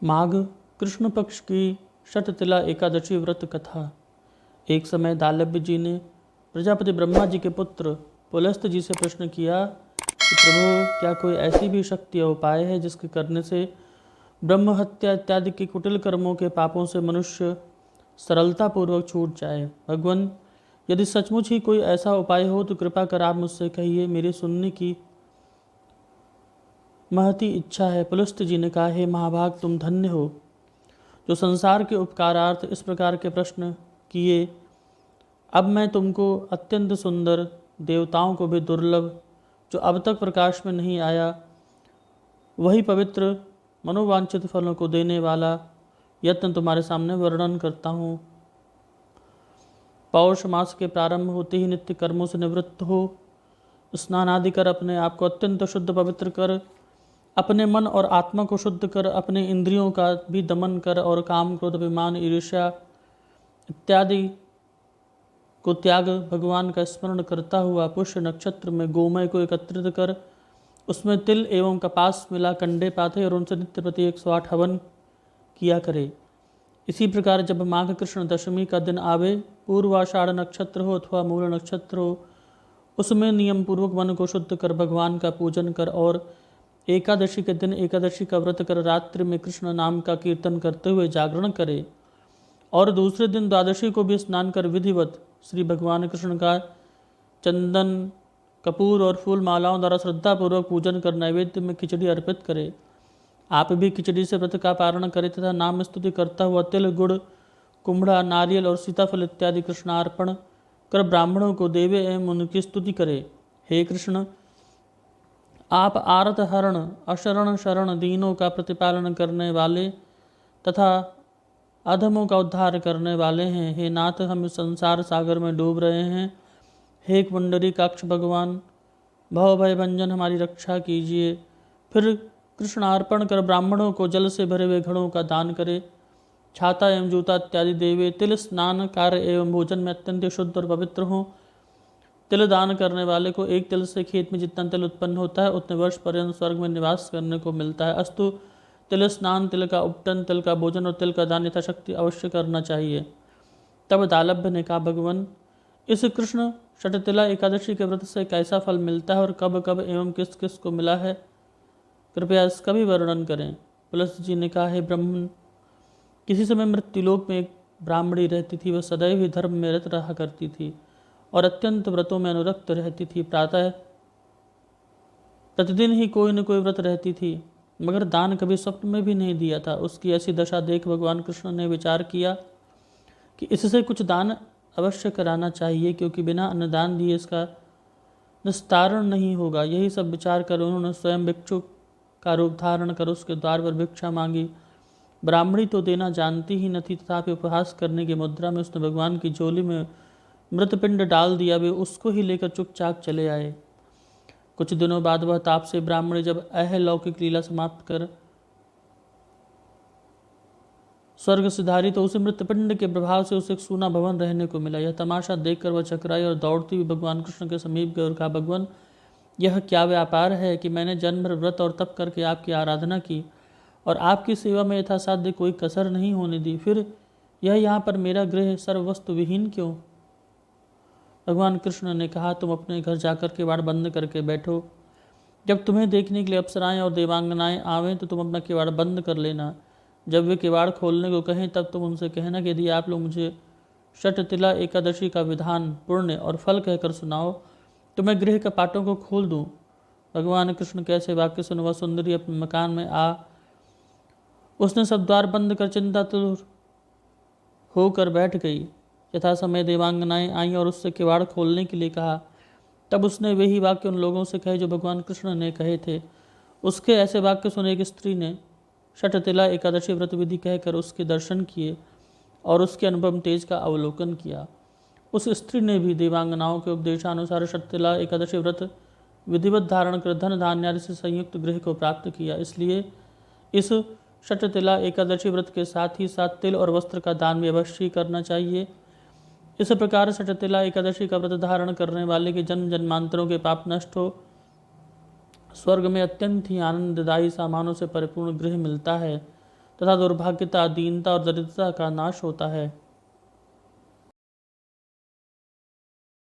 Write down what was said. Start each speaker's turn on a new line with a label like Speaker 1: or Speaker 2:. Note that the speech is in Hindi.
Speaker 1: माघ कृष्ण पक्ष की षटतिला एकादशी व्रत कथा। एक समय दालभ्य जी ने प्रजापति ब्रह्मा जी के पुत्र पुलस्त जी से प्रश्न किया कि प्रभु, क्या कोई ऐसी भी शक्ति या उपाय है जिसके करने से ब्रह्म हत्या इत्यादि के कुटिल कर्मों के पापों से मनुष्य सरलतापूर्वक छूट जाए। भगवान, यदि सचमुच ही कोई ऐसा उपाय हो तो कृपा कर आप मुझसे कहिए, मेरी सुनने की महती इच्छा है। पुलस्त जी ने कहा, हे महाभाग, तुम धन्य हो जो संसार के उपकारार्थ इस प्रकार के प्रश्न किए। अब मैं तुमको अत्यंत सुंदर, देवताओं को भी दुर्लभ, जो अब तक प्रकाश में नहीं आया, वही पवित्र मनोवांछित फलों को देने वाला यत्न तुम्हारे सामने वर्णन करता हूँ। पौष मास के प्रारंभ होते ही नित्य कर्मों से निवृत्त हो, स्नान आदि कर अपने आप को अत्यंत शुद्ध पवित्र कर, अपने मन और आत्मा को शुद्ध कर, अपने इंद्रियों का भी दमन कर और काम क्रोध अभिमान ईर्ष्या इत्यादि को त्याग भगवान का स्मरण करता हुआ पुष्य नक्षत्र में गोमय को एकत्रित कर उसमें तिल एवं कपास मिला कंडे पाथे और उनसे नित्य प्रति 108 हवन किया करे। इसी प्रकार जब माघ कृष्ण दशमी का दिन आवे, पूर्वाषाढ़ नक्षत्र हो अथवा मूल नक्षत्र हो, उसमें नियम पूर्वक मन को शुद्ध कर भगवान का पूजन कर और एकादशी के दिन एकादशी का व्रत कर रात्रि में कृष्ण नाम का कीर्तन करते हुए जागरण करे और दूसरे दिन द्वादशी को भी स्नान कर विधिवत श्री भगवान कृष्ण का चंदन कपूर और फूल मालाओं द्वारा श्रद्धापूर्वक पूजन कर नैवेद्य में खिचड़ी अर्पित करे। आप भी खिचड़ी से व्रत का पारण करें तथा नाम स्तुति करता हुआ तिल गुड़ कुम्भड़ा नारियल और सीताफल इत्यादि कृष्णार्पण कर ब्राह्मणों को देवे एवं उनकी स्तुति करे। हे कृष्ण, आप आरत हरण अशरण शरण दीनों का प्रतिपालन करने वाले तथा अधमों का उद्धार करने वाले हैं। हे नाथ, हम इस संसार सागर में डूब रहे हैं। हे पुंडरीकाक्ष भगवान, भव भय भंजन, हमारी रक्षा कीजिए। फिर कृष्णार्पण कर ब्राह्मणों को जल से भरे हुए घड़ों का दान करे, छाता एवं जूता इत्यादि देवे। तिल स्नान कार्य एवं भोजन में अत्यंत शुद्ध और पवित्र हों। तिल दान करने वाले को एक तिल से खेत में जितना तिल उत्पन्न होता है उतने वर्ष पर्यंत स्वर्ग में निवास करने को मिलता है। अस्तु, तिल स्नान, तिल का उपटन, तिल का भोजन और तिल का दान यथाशक्ति अवश्य करना चाहिए। तब दालभ्य ने कहा, भगवान, इस कृष्ण षटतिला एकादशी के व्रत से कैसा फल मिलता है और कब कब एवं किस किस को मिला है, कृपया इसका भी वर्णन करें। पुलस्त जी ने कहा, हे ब्रह्मन, किसी समय मृत्युलोक में एक ब्राह्मणी रहती थी। वह सदैव ही धर्म में रत रहा करती थी और अत्यंत व्रतों में अनुरक्त रहती थी। प्रातः प्रतिदिन ही कोई न कोई व्रत रहती थी, मगर दान कभी स्वप्न में भी नहीं दिया था। उसकी ऐसी दशा देख भगवान कृष्ण ने विचार किया कि इससे कुछ दान अवश्य कराना चाहिए, क्योंकि बिना अन्नदान दिए इसका निस्तारण नहीं होगा। यही सब विचार कर उन्होंने स्वयं भिक्षु का रूप धारण कर उसके द्वार पर भिक्षा मांगी। ब्राह्मणी तो देना जानती ही न थी, तथापि उपहास करने की मुद्रा में उसने भगवान की झोली में मृतपिंड डाल दिया। वे उसको ही लेकर चुपचाप चले आए। कुछ दिनों बाद वह ताप से ब्राह्मणी जब अलौकिक लीला समाप्त कर स्वर्ग सिधारी तो उसे मृतपिंड के प्रभाव से उसे एक सूना भवन रहने को मिला। यह तमाशा देखकर वह चकराई और दौड़ती हुई भगवान कृष्ण के समीप गई और कहा, भगवान, यह क्या व्यापार है कि मैंने जन्म भर व्रत और तप करके आपकी आराधना की और आपकी सेवा में यथासाध्य कोई कसर नहीं होने दी, फिर यह यहाँ पर मेरा गृह सर्ववस्तु विहीन क्यों? भगवान कृष्ण ने कहा, तुम अपने घर जाकर किवाड़ बंद करके बैठो। जब तुम्हें देखने के लिए अप्सराएं और देवांगनाएं आवें तो तुम अपना किवाड़ बंद कर लेना। जब वे किवाड़ खोलने को कहें तब तुम उनसे कहना कि यदि आप लोग मुझे षटतिला एकादशी का विधान, पुण्य और फल कहकर सुनाओ तो मैं गृह कपाटों को खोल दूं। भगवान कृष्ण कैसे वाक्य सुन वह सुंदरी अपने मकान में आ उसने सब द्वार बंद कर चिंतातुर होकर बैठ गई। यथा समय देवांगनाएं आईं और उससे किवाड़ खोलने के लिए कहा। तब उसने वही वाक्य उन लोगों से कहे जो भगवान कृष्ण ने कहे थे। उसके ऐसे वाक्य सुने एक स्त्री ने षटतिला एकादशी व्रत विधि कहकर उसके दर्शन किए और उसके अनुपम तेज का अवलोकन किया। उस स्त्री ने भी देवांगनाओं के उपदेशानुसार षटतिला एकादशी व्रत विधिवत धारण कर धन धान्यादि से संयुक्त गृह को प्राप्त किया। इसलिए इस षटतिला एकादशी व्रत के साथ ही साथ तिल और वस्त्र का दान भी अवश्य करना चाहिए। इस प्रकार षटतिला एकादशी का व्रत धारण करने वाले के जन्म जन्मांतरों के पाप नष्ट हो स्वर्ग में अत्यंत ही आनंददायी सामानों से परिपूर्ण गृह मिलता है। तथा दुर्भाग्यता, दीनता और दरिद्रता का नाश होता है।